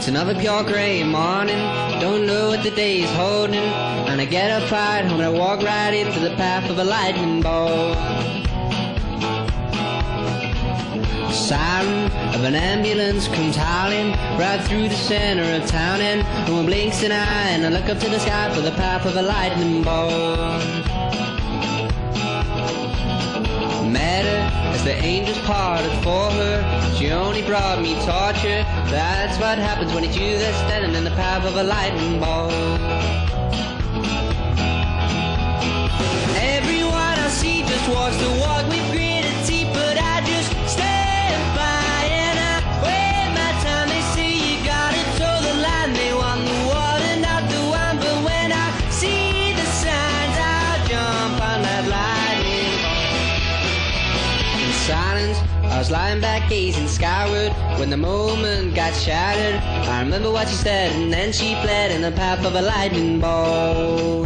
It's another pure gray morning, don't know what the day is holding, and I get up right home and I walk right into the path of a lightning bolt. The siren of an ambulance comes howling right through the center of town, and no one blinks an eye, and I look up to the sky for the path of a lightning bolt. Met her as the angels parted for her, she only brought me torture. That's what happens when it's you that's standing in the path of a lightning bolt. Everyone I see just walks the walk with gritted teeth, but I just stand by and I wait my time. They say you gotta toe the line, they want the water, not the wine, but when I see the signs, I'll jump on that lightning bolt. In silence, I was lying back gazing skyward when the moment got shattered. I remember what she said, and then she fled in the path of a lightning bolt.